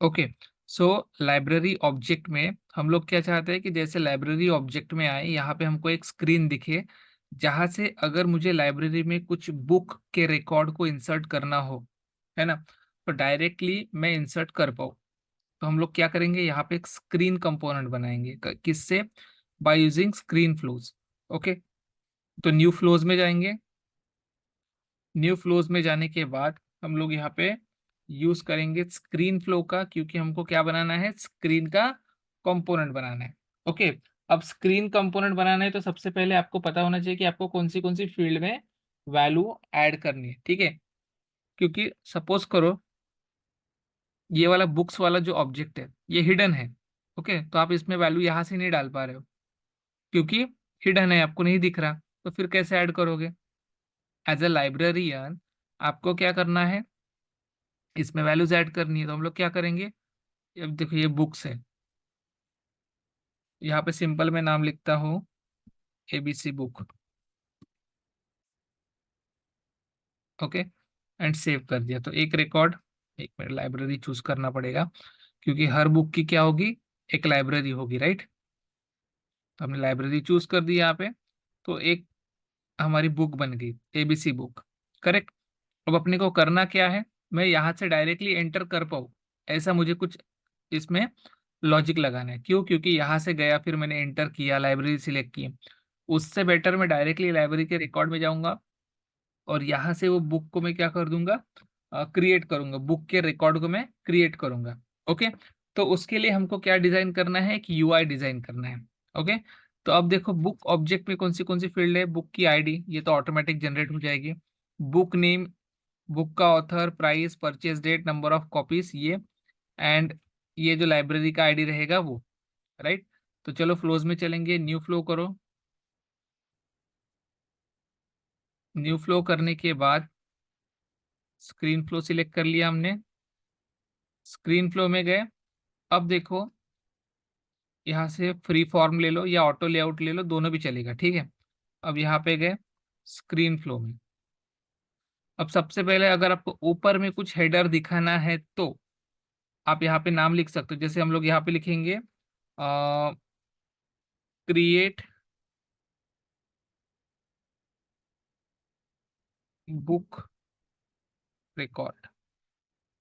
Okay. सो library object में हम लोग क्या चाहते हैं कि जैसे लाइब्रेरी ऑब्जेक्ट में आए, यहाँ पे हमको एक स्क्रीन दिखे जहां से अगर मुझे लाइब्रेरी में कुछ बुक के रिकॉर्ड को इंसर्ट करना हो, है ना, तो डायरेक्टली मैं इंसर्ट कर पाऊँ। तो हम लोग क्या करेंगे, यहाँ पे एक स्क्रीन कंपोनेंट बनाएंगे किससे, by using screen flows. Okay. तो न्यू फ्लोज में जाएंगे। न्यू फ्लोज में जाने के बाद हम लोग यहाँ पे यूज करेंगे स्क्रीन फ्लो का, क्योंकि हमको क्या बनाना है, स्क्रीन का कंपोनेंट बनाना है। ओके। अब स्क्रीन कंपोनेंट बनाना है तो सबसे पहले आपको पता होना चाहिए कि आपको कौन सी फील्ड में वैल्यू ऐड करनी है, ठीक है। क्योंकि सपोज करो ये वाला बुक्स वाला जो ऑब्जेक्ट है ये हिडन है। ओके, तो आप इसमें वैल्यू यहाँ से नहीं डाल पा रहे हो क्योंकि हिडन है, आपको नहीं दिख रहा। तो फिर कैसे ऐड करोगे? एज ए लाइब्रेरियन आपको क्या करना है, इसमें वैल्यूज ऐड करनी है। तो हम लोग क्या करेंगे, अब देखो ये बुक्स है, यहाँ पे सिंपल मैं नाम लिखता हूँ ABC book. Okay, and save कर दिया। तो एक रिकॉर्ड, एक मिनट, लाइब्रेरी चूज करना पड़ेगा क्योंकि हर बुक की क्या होगी, एक लाइब्रेरी होगी, राइट। तो हमने लाइब्रेरी चूज कर दी यहाँ पे। तो एक हमारी बुक बन गई, एबीसी बुक। करेक्ट। अब अपने को करना क्या है, मैं यहाँ से डायरेक्टली एंटर कर पाऊँ ऐसा मुझे कुछ इसमें लॉजिक लगाना है। क्यों? क्योंकि यहाँ से गया, फिर मैंने एंटर किया, लाइब्रेरी सिलेक्ट की। उससे बेटर मैं डायरेक्टली लाइब्रेरी के रिकॉर्ड में जाऊंगा और यहाँ से वो बुक को मैं क्या कर दूंगा, क्रिएट करूंगा, बुक के रिकॉर्ड को मैं क्रिएट करूंगा। ओके। तो उसके लिए हमको क्या डिजाइन करना है, एक यूआई डिजाइन करना है। ओके। तो अब देखो बुक ऑब्जेक्ट में कौन सी फील्ड है, बुक की आईडी, ये तो ऑटोमेटिक जनरेट हो जाएगी। बुक नेम, बुक का author, price, purchase date, number of copies, ये एंड ये जो लाइब्रेरी का आईडी रहेगा वो, राइट। तो चलो फ्लोज में चलेंगे, न्यू फ्लो करो। न्यू फ्लो करने के बाद स्क्रीन फ्लो सिलेक्ट कर लिया हमने, स्क्रीन फ्लो में गए। अब देखो यहाँ से फ्री फॉर्म ले लो या ऑटो लेआउट ले लो, दोनों भी चलेगा, ठीक है। अब यहाँ पे गए स्क्रीन फ्लो में। अब सबसे पहले अगर आपको ऊपर में कुछ हेडर दिखाना है तो आप यहाँ पे नाम लिख सकते हो। जैसे हम लोग यहाँ पे लिखेंगे create book record,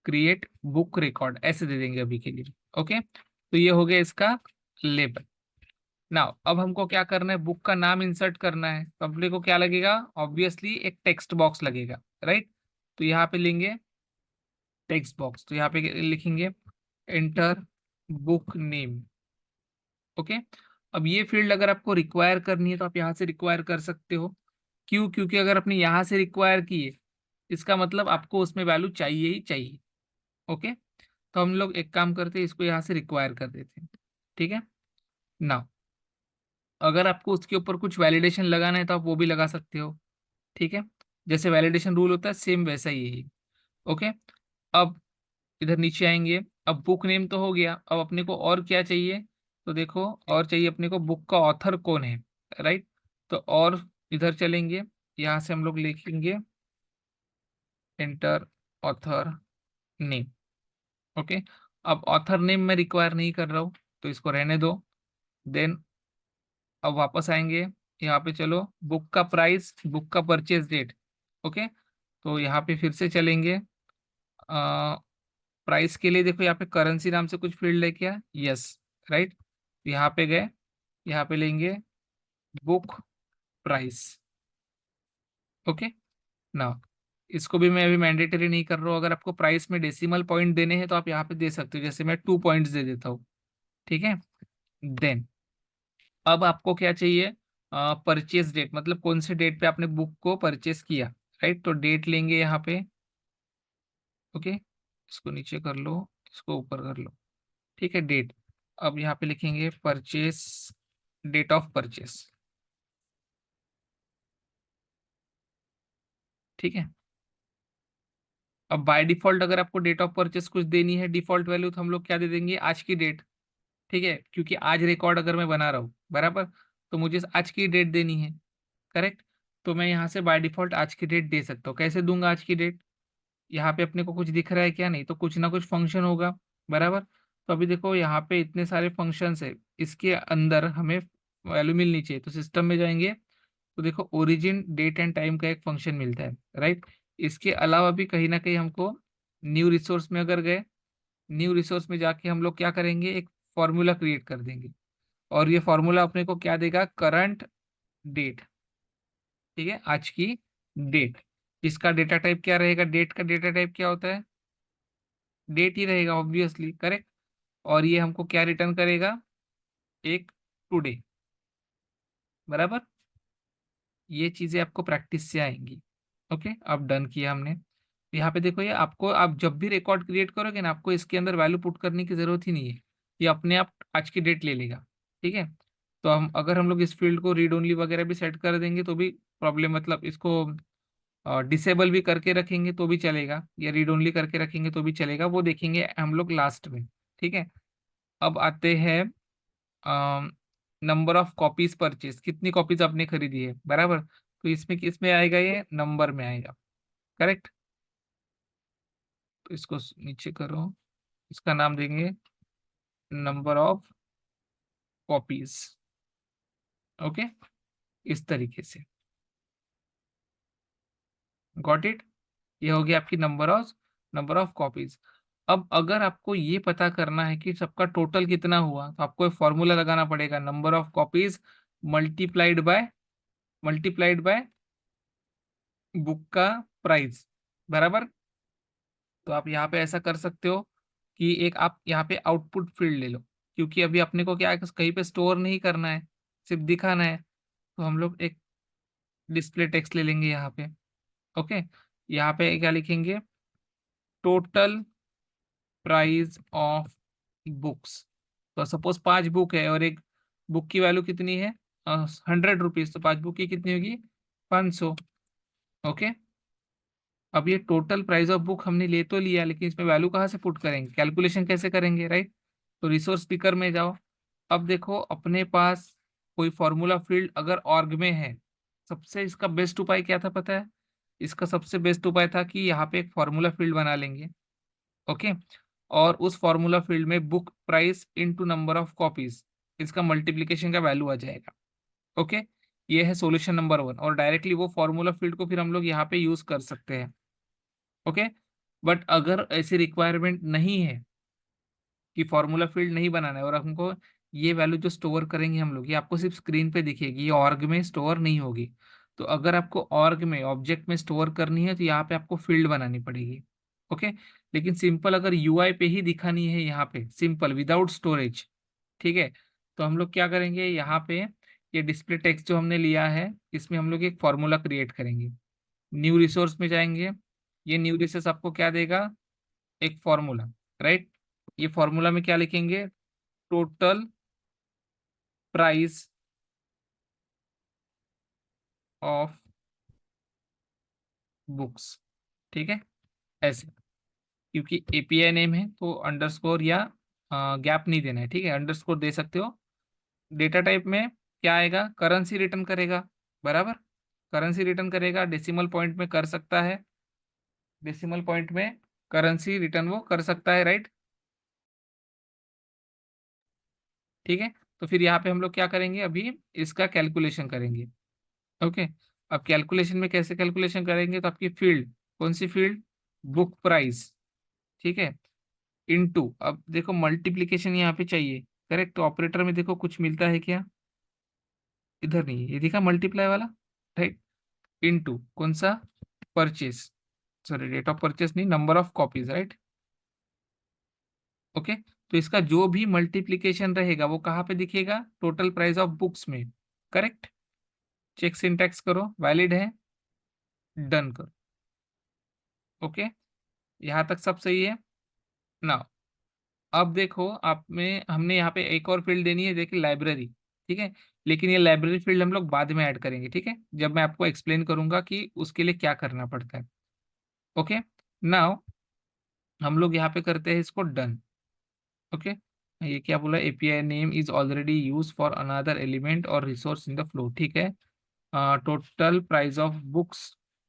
create book record ऐसे दे देंगे अभी के लिए। ओके, तो ये हो गया इसका लेबल। नाउ अब हमको क्या करना है, बुक का नाम इंसर्ट करना है। तो अपने को क्या लगेगा, ऑब्वियसली एक टेक्स्ट बॉक्स लगेगा, राइट। तो यहाँ पे लेंगे टेक्स्ट बॉक्स, तो यहाँ पे लिखेंगे एंटर बुक नेम। ओके। अब ये फील्ड अगर आपको रिक्वायर करनी है तो आप यहाँ से रिक्वायर कर सकते हो। क्यों? क्योंकि अगर आपने यहाँ से रिक्वायर किए इसका मतलब आपको उसमें वैल्यू चाहिए ही चाहिए। ओके। तो हम लोग एक काम करते हैं, इसको यहाँ से रिक्वायर कर देते हैं, ठीक है ना। अगर आपको उसके ऊपर कुछ वैलिडेशन लगाना है तो आप वो भी लगा सकते हो, ठीक है। जैसे वैलिडेशन रूल होता है सेम वैसा ही है। ओके। अब इधर नीचे आएंगे। अब बुक नेम तो हो गया, अब अपने को और क्या चाहिए, तो देखो और चाहिए अपने को बुक का ऑथर कौन है, राइट। तो और इधर चलेंगे, यहाँ से हम लोग लिखेंगे एंटर ऑथर नेम। ओके। अब ऑथर नेम मैं रिक्वायर नहीं कर रहा हूँ तो इसको रहने दो। देन अब वापस आएंगे यहाँ पे, चलो बुक का प्राइस, बुक का परचेज डेट। ओके। तो यहाँ पे फिर से चलेंगे, प्राइस के लिए देखो यहाँ पे करेंसी नाम से कुछ फील्ड है क्या, यस, राइट। यहाँ पे गए, यहाँ पे लेंगे बुक प्राइस। ओके ना, इसको भी मैं अभी मैंडेटरी नहीं कर रहा हूँ। अगर आपको प्राइस में डेसिमल पॉइंट देने हैं तो आप यहाँ पे दे सकते हो, जैसे मैं 2 पॉइंट्स दे देता हूँ, ठीक है। देन अब आपको क्या चाहिए, परचेज डेट, मतलब कौन से डेट पे आपने बुक को परचेस किया, राइट। तो डेट लेंगे यहाँ पे। ओके, इसको नीचे कर लो, इसको ऊपर कर लो, ठीक है, डेट। अब यहाँ पे लिखेंगे परचेस, डेट ऑफ परचेस, ठीक है। अब बाय डिफॉल्ट अगर आपको डेट ऑफ परचेस कुछ देनी है डिफॉल्ट वैल्यू, तो हम लोग क्या दे देंगे, आज की डेट, ठीक है। क्योंकि आज रिकॉर्ड अगर मैं बना रहा हूँ बराबर, तो मुझे आज की डेट देनी है, करेक्ट। तो मैं यहाँ से बाय डिफॉल्ट आज की डेट दे सकता हूँ। कैसे दूंगा आज की डेट, यहाँ पे अपने को कुछ दिख रहा है क्या, नहीं तो कुछ ना कुछ फंक्शन होगा। बराबर। तो अभी देखो यहाँ पे इतने सारे फंक्शंस है, इसके अंदर हमें वैल्यू मिलनी चाहिए, तो सिस्टम में जाएंगे तो देखो ओरिजिन डेट एंड टाइम का एक फंक्शन मिलता है, राइट। इसके अलावा भी कहीं ना कहीं हमको न्यू रिसोर्स में अगर गए, न्यू रिसोर्स में जाके हम लोग क्या करेंगे, एक फॉर्मूला क्रिएट कर देंगे, और ये फॉर्मूला अपने को क्या देगा, करंट डेट, ठीक है, आज की डेट। इसका डेटा टाइप क्या रहेगा, डेट का डेटा टाइप क्या होता है, डेट ही रहेगा ऑब्वियसली, करेक्ट। और ये हमको क्या रिटर्न करेगा, एक टुडे, बराबर। ये चीजें आपको प्रैक्टिस से आएंगी। ओके, अब डन किया हमने। यहाँ पे देखो, ये आपको, आप जब भी रिकॉर्ड क्रिएट करोगे ना, आपको इसके अंदर वैल्यू पुट करने की जरूरत ही नहीं है, ये अपने आप आज की डेट ले लेगा, ठीक है। तो हम, अगर हम लोग इस फील्ड को रीड ओनली वगैरह भी सेट कर देंगे तो भी प्रॉब्लम, मतलब इसको डिसेबल भी करके रखेंगे तो भी चलेगा, या रीड ओनली करके रखेंगे तो भी चलेगा, वो देखेंगे हम लोग लास्ट में, ठीक है। अब आते हैं नंबर ऑफ कॉपीज परचेज, कितनी कॉपीज आपने खरीदी है, बराबर। तो इसमें किस में आएगा, ये नंबर में आएगा, करेक्ट। तो इसको नीचे करो, इसका नाम देंगे नंबर ऑफ कॉपीज। ओके, इस तरीके से, गॉट इट। ये हो गया आपकी नंबर ऑफ कॉपीज। अब अगर आपको ये पता करना है कि सबका टोटल कितना हुआ, तो आपको एक फॉर्मूला लगाना पड़ेगा, number of copies multiplied by book का प्राइस, बराबर। तो आप यहाँ पे ऐसा कर सकते हो कि एक आप यहाँ पे आउटपुट फील्ड ले लो, क्योंकि अभी अपने को क्या है, कहीं पे स्टोर नहीं करना है, सिर्फ दिखाना है। तो हम लोग एक डिस्प्ले टेक्स्ट ले लेंगे यहाँ पे। ओके, यहाँ पे क्या लिखेंगे, टोटल प्राइस ऑफ बुक्स। तो सपोज 5 बुक है और एक बुक की वैल्यू कितनी है, 100 रुपीज, तो 5 बुक की कितनी होगी, 500। ओके, अब ये टोटल प्राइस ऑफ बुक हमने ले तो लिया, लेकिन इसमें वैल्यू कहाँ से पुट करेंगे, कैलकुलेशन कैसे करेंगे, राइट। तो रिसोर्स पिकर में जाओ। अब देखो अपने पास कोई फॉर्मूला फील्ड अगर ऑर्ग में है, सबसे इसका बेस्ट उपाय क्या था पता है, इसका सबसे बेस्ट उपाय था कि यहाँ पे एक फॉर्मूला फील्ड बना लेंगे। ओके, और उस फॉर्मूला फील्ड में book price into number of copies, इसका मल्टीप्लीकेशन का वैल्यू आ जाएगा। ओके, ये है सॉल्यूशन नंबर 1, और डायरेक्टली वो फॉर्मूला फील्ड को फिर हम लोग यहाँ पे यूज कर सकते हैं। ओके, बट अगर ऐसी रिक्वायरमेंट नहीं है कि फॉर्मूला फील्ड नहीं बनाना है, और हमको ये वैल्यू जो स्टोर करेंगे हम लोग, ये आपको सिर्फ स्क्रीन पे दिखेगी, ये ऑर्ग में स्टोर नहीं होगी। तो अगर आपको ऑर्ग में ऑब्जेक्ट में स्टोर करनी है, तो यहाँ पे आपको फील्ड बनानी पड़ेगी। ओके, लेकिन सिंपल अगर यूआई पे ही दिखानी है, यहाँ पे सिंपल विदाउट स्टोरेज, ठीक है, तो हम लोग क्या करेंगे, यहाँ पे ये डिस्प्ले टेक्स्ट जो हमने लिया है, इसमें हम लोग एक फॉर्मूला क्रिएट करेंगे, न्यू रिसोर्स में जाएंगे। ये न्यू रिसोर्स आपको क्या देगा, एक फॉर्मूला, राइट। ये फॉर्मूला में क्या लिखेंगे, टोटल प्राइस ऑफ बुक्स, ठीक है, ऐसे। क्योंकि एपीआई नेम है तो अंडरस्कोर या गैप नहीं देना है, ठीक है, अंडरस्कोर दे सकते हो। डेटा टाइप में क्या आएगा, करेंसी रिटर्न करेगा, बराबर। करेंसी रिटर्न करेगा, डेसिमल पॉइंट में कर सकता है, डेसिमल पॉइंट में करेंसी रिटर्न वो कर सकता है, राइट। ठीक है, तो फिर यहाँ पे हम लोग क्या करेंगे, अभी इसका कैलकुलेशन करेंगे। ओके, अब कैलकुलेशन में कैसे कैलकुलेशन करेंगे, तो आपकी फील्ड, कौन सी फील्ड, बुक प्राइस, ठीक है, इनटू, अब देखो मल्टीप्लीकेशन यहाँ पे चाहिए, करेक्ट। तो ऑपरेटर में देखो कुछ मिलता है क्या, इधर नहीं है, ये दिखा मल्टीप्लाई वाला, राइट। इनटू कौन सा, purchase, sorry date of purchase नहीं, number of copies, right. Okay, तो इसका जो भी मल्टीप्लीकेशन रहेगा वो कहाँ पे दिखेगा, टोटल प्राइस ऑफ बुक्स में, करेक्ट। चेक सिंटैक्स करो, वैलिड है, डन करो। ओके, यहाँ तक सब सही है ना। अब देखो, आप में हमने यहाँ पे एक और फील्ड देनी है, देखिए लाइब्रेरी, ठीक है। लेकिन ये लाइब्रेरी फील्ड हम लोग बाद में ऐड करेंगे, ठीक है, जब मैं आपको एक्सप्लेन करूंगा कि उसके लिए क्या करना पड़ता है। ओके, नाउ हम लोग यहाँ पे करते हैं इसको डन। ओके, ये क्या बोला, API name is already use for another element और रिसोर्स इन द फ्लो, ठीक है। Total price of books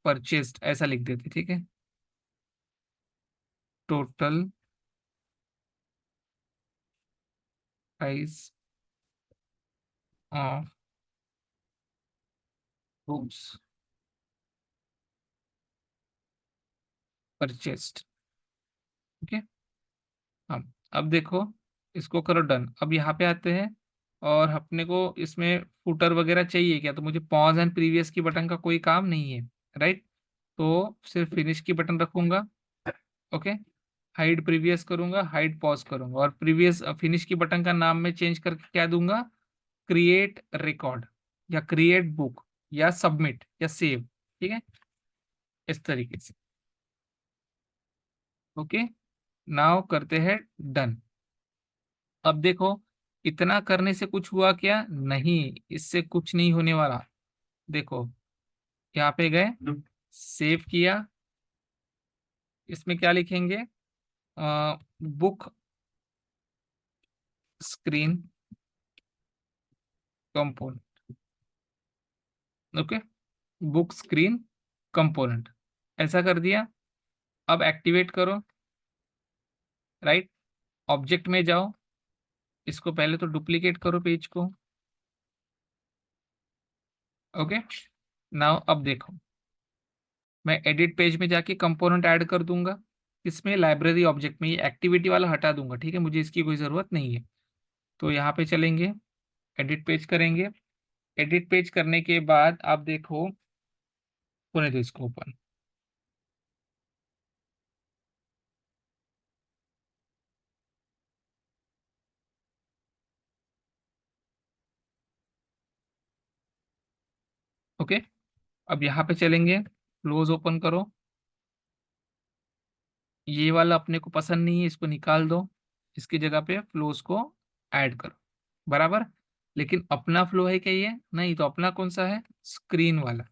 purchased ऐसा लिख देते, ठीक है, total price of books purchased. Okay. हाँ, अब देखो, इसको करो डन। अब यहाँ पे आते हैं और अपने को इसमें फुटर वगैरह चाहिए क्या, तो मुझे पॉज एंड प्रीवियस की बटन का कोई काम नहीं है, राइट। तो सिर्फ फिनिश की बटन रखूंगा। ओके। हाइड प्रीवियस करूंगा, हाइड पॉज करूंगा, और प्रीवियस फिनिश की बटन का नाम मैं चेंज करके क्या दूंगा, क्रिएट रिकॉर्ड या क्रिएट बुक या सबमिट या सेव। ठीक है, इस तरीके से। ओके। नाउ करते हैं डन। अब देखो, इतना करने से कुछ हुआ क्या, नहीं, इससे कुछ नहीं होने वाला। देखो, यहाँ पे गए, सेव किया, इसमें क्या लिखेंगे, book screen component. Okay, book screen component, ऐसा कर दिया। अब एक्टिवेट करो, राइट। ऑब्जेक्ट में जाओ, इसको पहले तो डुप्लीकेट करो पेज को। ओके। नाउ अब देखो, मैं एडिट पेज में जाके कंपोनेंट ऐड कर दूंगा। इसमें लाइब्रेरी ऑब्जेक्ट में ये एक्टिविटी वाला हटा दूंगा, ठीक है, मुझे इसकी कोई ज़रूरत नहीं है। तो यहाँ पे चलेंगे, एडिट पेज करेंगे। एडिट पेज करने के बाद आप देखो, होने दो इसको ओपन। ओके। अब यहाँ पे चलेंगे, क्लोज ओपन करो। ये वाला अपने को पसंद नहीं है, इसको निकाल दो। इसकी जगह पे फ्लोज को ऐड करो, बराबर। लेकिन अपना फ्लो है क्या ये, नहीं, तो अपना कौन सा है, स्क्रीन वाला,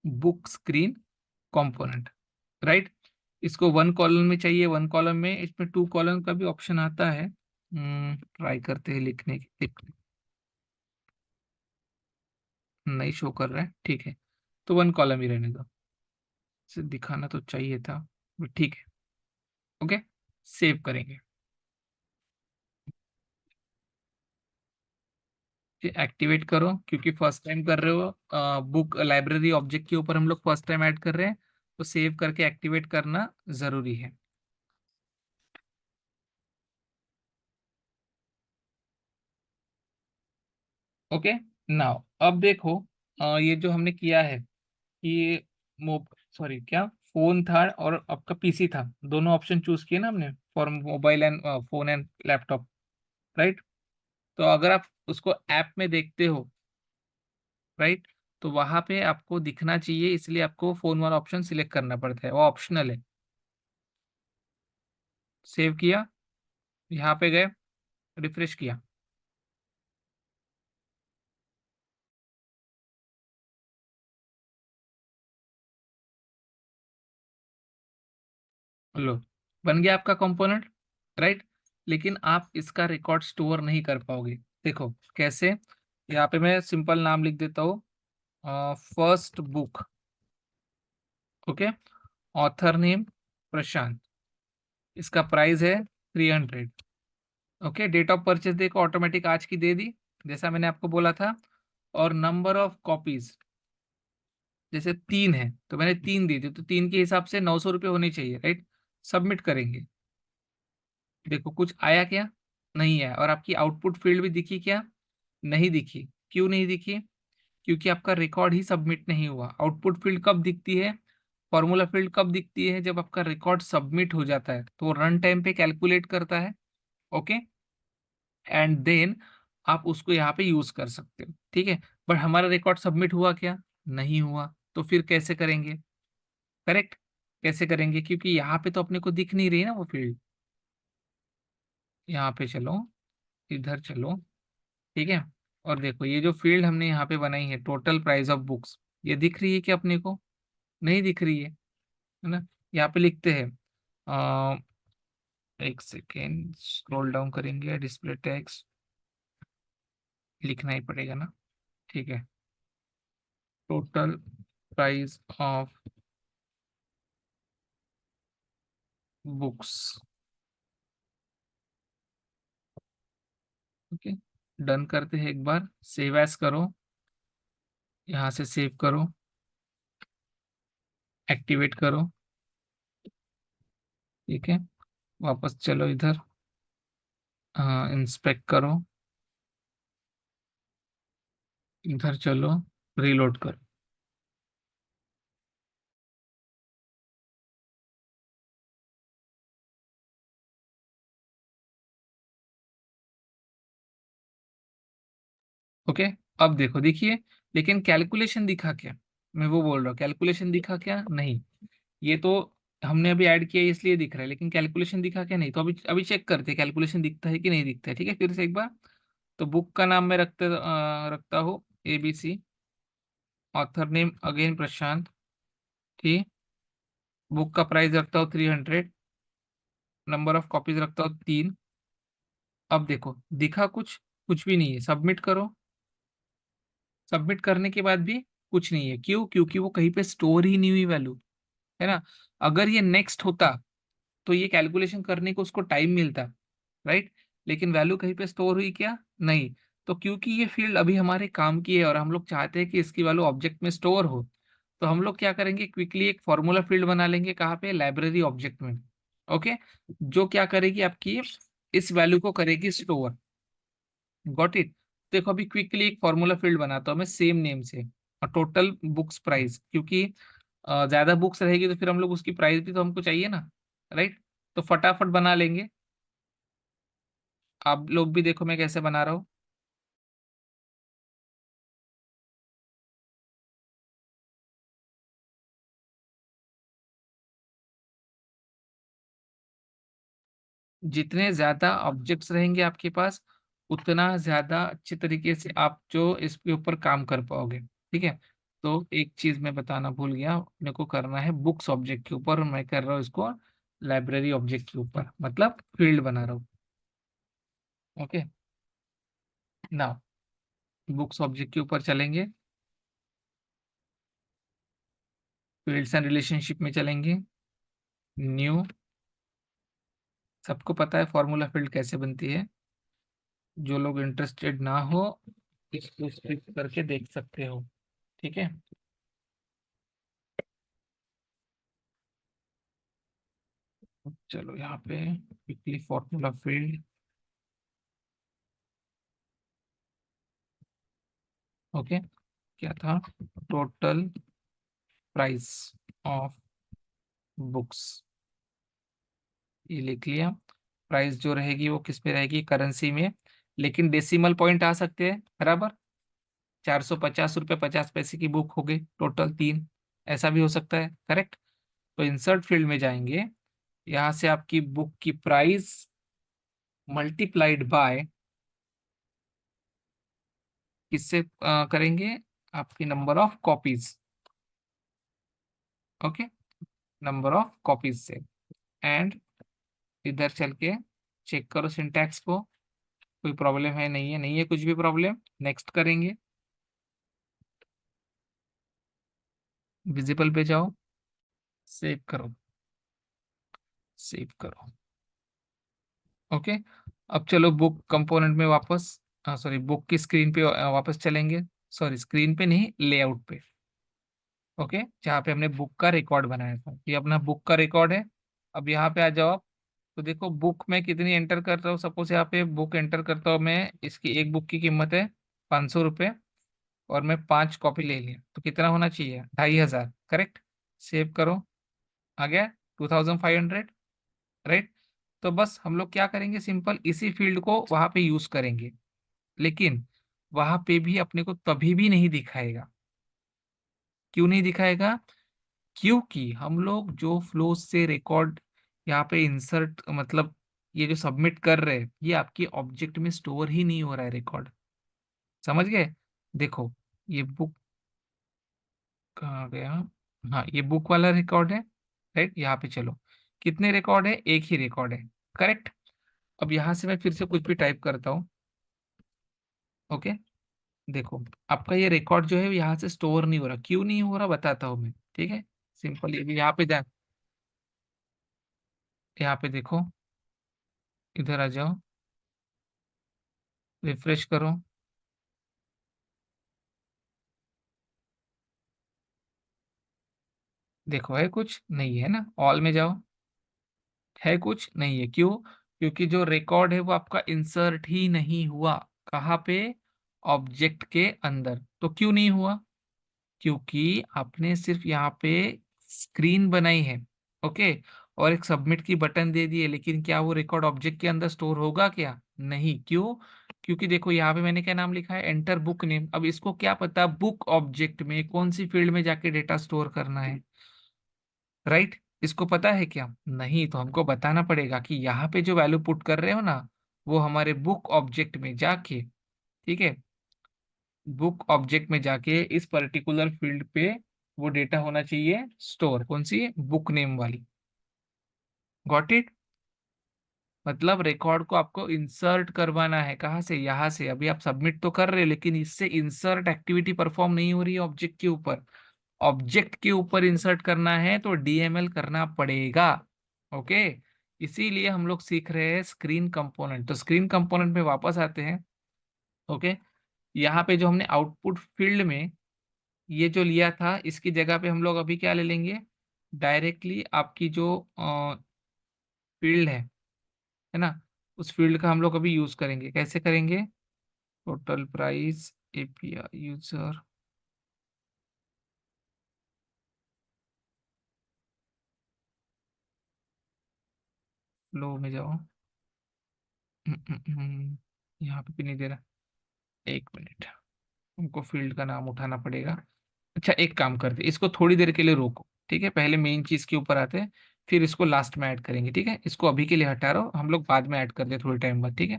बुक स्क्रीन कंपोनेंट, राइट। इसको वन कॉलम में चाहिए, वन कॉलम में, इसमें टू कॉलम का भी ऑप्शन आता है। ट्राई करते हैं लिखने की, नहीं शो कर रहा है, ठीक है। तो वन कॉलम ही रहने दो, इसे दिखाना तो चाहिए था, बट ठीक है। ओके, सेव करेंगे। एक्टिवेट करो, क्योंकि फर्स्ट टाइम कर रहे हो, बुक लाइब्रेरी ऑब्जेक्ट के ऊपर हम लोग फर्स्ट टाइम ऐड कर रहे हैं, तो सेव करके एक्टिवेट करना जरूरी है। ओके। नाउ अब देखो, ये जो हमने किया है, कि मो सॉरी क्या, फोन था और आपका पीसी था, दोनों ऑप्शन चूज किए ना हमने, for mobile and phone and laptop, right. तो अगर आप उसको ऐप में देखते हो, राइट, तो वहां पे आपको दिखना चाहिए, इसलिए आपको फोन वाला ऑप्शन सिलेक्ट करना पड़ता है, वो ऑप्शनल है। सेव किया, यहाँ पे गए, रिफ्रेश किया, लो, बन गया आपका कंपोनेंट, राइट। लेकिन आप इसका रिकॉर्ड स्टोर नहीं कर पाओगे। देखो कैसे, यहाँ पे मैं सिंपल नाम लिख देता हूँ, first book. Okay. Author name Prashant, इसका प्राइस है 300। ओके। डेट ऑफ परचेज देखो, ऑटोमेटिक आज की दे दी, जैसा मैंने आपको बोला था। और नंबर ऑफ कॉपीज, जैसे 3 है तो मैंने 3 दी थी, तो 3 के हिसाब से 900 रुपये होने चाहिए, राइट। सबमिट करेंगे। देखो कुछ आया क्या, नहीं आया। और आपकी आउटपुट फील्ड भी दिखी क्या, नहीं दिखी। क्यों नहीं दिखी, क्योंकि आपका रिकॉर्ड ही सबमिट नहीं हुआ। आउटपुट फील्ड कब दिखती है, फॉर्मूला फील्ड कब दिखती है, जब आपका रिकॉर्ड सबमिट हो जाता है, तो रन टाइम पे कैलकुलेट करता है। ओके। एंड देन आप उसको यहाँ पे यूज कर सकते हो, ठीक है। बट हमारा रिकॉर्ड सबमिट हुआ क्या, नहीं हुआ, तो फिर कैसे करेंगे, करेक्ट, कैसे करेंगे, क्योंकि यहाँ पे तो अपने को दिख नहीं रही ना वो फील्ड। यहाँ पे चलो, इधर चलो, ठीक है। और देखो, ये जो फील्ड हमने यहाँ पे बनाई है, टोटल प्राइस ऑफ बुक्स, ये दिख रही है कि अपने को, नहीं दिख रही है ना। यहाँ पे लिखते हैं, एक सेकेंड, स्क्रॉल डाउन करेंगे, डिस्प्ले टेक्स्ट लिखना ही पड़ेगा ना, ठीक है। Total price of books, okay, done करते हैं एक बार, सेव एज करो, यहाँ से सेव करो, एक्टिवेट करो। ठीक है, वापस चलो इधर, हाँ इंस्पेक्ट करो, इधर चलो, रीलोड करो। ओके, अब देखो, देखिए, लेकिन कैलकुलेशन दिखा क्या? मैं वो बोल रहा हूँ, कैलकुलेशन दिखा क्या? नहीं, ये तो हमने अभी ऐड किया है इसलिए दिख रहा है, लेकिन कैलकुलेशन दिखा क्या? नहीं, तो अभी अभी चेक करते हैं कैलकुलेशन दिखता है कि नहीं दिखता है। ठीक है, फिर से एक बार। तो बुक का नाम मैं रखता हूँ ABC, ऑथर नेम अगेन प्रशांत। ठीक, बुक का प्राइस रखता हूँ 300, नंबर ऑफ कॉपीज रखता हूँ 3। अब देखो, दिखा कुछ? कुछ भी नहीं है। सबमिट करो, सबमिट करने के बाद भी कुछ नहीं है। क्यों? क्योंकि वो कहीं पे स्टोर ही नहीं हुई वैल्यू, है ना। अगर ये नेक्स्ट होता तो ये कैलकुलेशन करने को उसको टाइम मिलता, राइट। लेकिन वैल्यू कहीं पे स्टोर हुई क्या? नहीं। तो क्योंकि ये फील्ड अभी हमारे काम की है और हम लोग चाहते हैं कि इसकी वैल्यू ऑब्जेक्ट में स्टोर हो, तो हम लोग क्या करेंगे, क्विकली एक फॉर्मूला फील्ड बना लेंगे। कहाँ पे? लाइब्रेरी ऑब्जेक्ट में। ओके, जो क्या करेगी आपकी, इस वैल्यू को करेगी स्टोर। Got it. देखो, अभी क्विकली एक फॉर्मूला फील्ड बनाता हूँ मैं सेम नेम से, और टोटल बुक्स प्राइस, क्योंकि ज्यादा बुक्स रहेगी तो फिर हम लोग उसकी प्राइस भी तो हमको चाहिए ना, राइट। तो फटाफट बना लेंगे। आप लोग भी देखो मैं कैसे बना रहा हूँ। जितने ज्यादा ऑब्जेक्ट्स रहेंगे आपके पास, उतना ज्यादा अच्छे तरीके से आप जो इसके ऊपर काम कर पाओगे। ठीक है, तो एक चीज मैं बताना भूल गया, मेरे को करना है बुक्स ऑब्जेक्ट के ऊपर, और मैं कर रहा हूँ इसको लाइब्रेरी ऑब्जेक्ट के ऊपर, मतलब फील्ड बना रहा हूँ। ओके, नाउ बुक्स ऑब्जेक्ट के ऊपर चलेंगे, फील्ड्स एंड रिलेशनशिप में चलेंगे, न्यू। सबको पता है फॉर्मूला फील्ड कैसे बनती है, जो लोग इंटरेस्टेड ना हो इसको स्किप करके देख सकते हो। ठीक है, चलो यहाँ पे क्विकली फॉर्मूला फील्ड। ओके, क्या था? टोटल प्राइस ऑफ बुक्स, ये लिख लिया। प्राइस जो रहेगी वो किस पे रहेगी? करेंसी में, लेकिन डेसिमल पॉइंट आ सकते हैं, बराबर। 450 रुपये 50 पैसे की बुक हो गई टोटल 3, ऐसा भी हो सकता है, करेक्ट। तो इंसर्ट फील्ड में जाएंगे, यहाँ से आपकी बुक की प्राइस मल्टीप्लाइड बाय, किससे करेंगे? आपकी number of copies. Okay, number of copies से। एंड इधर चल के चेक करो सिंटैक्स को, कोई प्रॉब्लम है? नहीं है, नहीं है कुछ भी प्रॉब्लम। नेक्स्ट करेंगे, विजिबल पे जाओ, सेव करो, सेव करो। ओके, अब चलो बुक कंपोनेंट में वापस, सॉरी बुक की स्क्रीन पे वापस चलेंगे। सॉरी, स्क्रीन पे नहीं, लेआउट पे। ओके, जहाँ पे हमने बुक का रिकॉर्ड बनाया था, ये अपना बुक का रिकॉर्ड है। अब यहाँ पे आ जाओ आप, तो देखो बुक में कितनी एंटर कर रहा हूँ। सपोज यहाँ पे बुक एंटर करता हूँ मैं, इसकी एक बुक की कीमत है 500 रुपये, और मैं 5 कॉपी ले लिया, तो कितना होना चाहिए? 2500, करेक्ट। सेव करो, आ गया 2500, राइट। तो बस हम लोग क्या करेंगे, सिंपल इसी फील्ड को वहां पे यूज करेंगे, लेकिन वहां पे भी अपने को तभी भी नहीं दिखाएगा। क्यों नहीं दिखाएगा? क्योंकि हम लोग जो फ्लो से रिकॉर्ड यहाँ पे इंसर्ट, मतलब ये जो सबमिट कर रहे हैं, ये आपकी ऑब्जेक्ट में स्टोर ही नहीं हो रहा है रिकॉर्ड। समझ गए? देखो, ये बुक कहाँ गया? हाँ, ये बुक वाला रिकॉर्ड है, राइट। यहाँ पे चलो, कितने रिकॉर्ड है? एक ही रिकॉर्ड है, करेक्ट। अब यहाँ से मैं फिर से कुछ भी टाइप करता हूँ। ओके, देखो, आपका ये रिकॉर्ड जो है यहाँ से स्टोर नहीं हो रहा। क्यों नहीं हो रहा बताता हूँ मैं, ठीक है। सिंपल, ये भी यहाँ पे यहाँ पे देखो, इधर आ जाओ, रिफ्रेश करो। देखो है कुछ नहीं है ना, ऑल में जाओ। है कुछ नहीं है, क्यों? क्योंकि जो रिकॉर्ड है वो आपका इंसर्ट ही नहीं हुआ। कहाँ पे? ऑब्जेक्ट के अंदर। तो क्यों नहीं हुआ? क्योंकि आपने सिर्फ यहाँ पे स्क्रीन बनाई है, ओके, और एक सबमिट की बटन दे दी है, लेकिन क्या वो रिकॉर्ड ऑब्जेक्ट के अंदर स्टोर होगा क्या? नहीं। क्यों? क्योंकि देखो यहाँ पे मैंने क्या नाम लिखा है, एंटर बुक नेम। अब इसको क्या पता बुक ऑब्जेक्ट में कौन सी फील्ड में जाके डेटा स्टोर करना है, राइट? इसको पता है क्या? नहीं। तो हमको बताना पड़ेगा कि यहाँ पे जो वैल्यू पुट कर रहे हो ना, वो हमारे बुक ऑब्जेक्ट में जाके, ठीक है, बुक ऑब्जेक्ट में जाके इस पर्टिकुलर फील्ड पे वो डेटा होना चाहिए स्टोर। कौन सी? बुक नेम वाली। Got it? मतलब रिकॉर्ड को आपको इंसर्ट करवाना है। कहाँ से? यहाँ से। अभी आप सबमिट तो कर रहे हो, लेकिन इससे इंसर्ट एक्टिविटी परफॉर्म नहीं हो रही है ऑब्जेक्ट के ऊपर। ऑब्जेक्ट के ऊपर इंसर्ट करना है तो डीएमएल करना पड़ेगा, ओके। इसीलिए हम लोग सीख रहे हैं स्क्रीन कंपोनेंट। तो स्क्रीन कंपोनेंट में वापस आते हैं, ओके। यहाँ पे जो हमने आउटपुट फील्ड में ये जो लिया था, इसकी जगह पे हम लोग अभी क्या ले लेंगे, डायरेक्टली आपकी जो फील्ड है ना, उस फील्ड का हम लोग अभी यूज करेंगे। कैसे करेंगे? Total price API user, flow में जाओ। यहाँ पे भी नहीं दे रहा, एक मिनट, हमको फील्ड का नाम उठाना पड़ेगा। अच्छा एक काम करते, इसको थोड़ी देर के लिए रोको, ठीक है, पहले मेन चीज के ऊपर आते हैं, फिर इसको लास्ट में ऐड करेंगे, ठीक है। इसको अभी के लिए हटा रहा हूँ, हम लोग बाद में ऐड करते हैं थोड़ी टाइम बाद, ठीक है।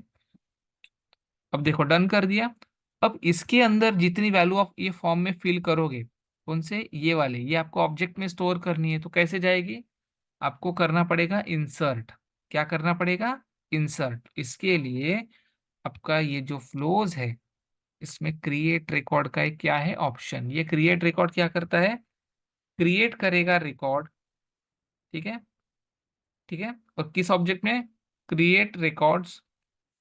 अब देखो डन कर दिया। अब इसके अंदर जितनी वैल्यू आप ये फॉर्म में फिल करोगे, कौन से? ये वाले, ये आपको ऑब्जेक्ट में स्टोर करनी है। तो कैसे जाएगी? आपको करना पड़ेगा इंसर्ट। क्या करना पड़ेगा? इंसर्ट। इसके लिए आपका ये जो फ्लोज है, इसमें क्रिएट रिकॉर्ड का एक क्या है ऑप्शन। ये क्रिएट रिकॉर्ड क्या करता है? क्रिएट करेगा रिकॉर्ड, ठीक है, ठीक है। और किस ऑब्जेक्ट में? क्रिएट रिकॉर्ड्स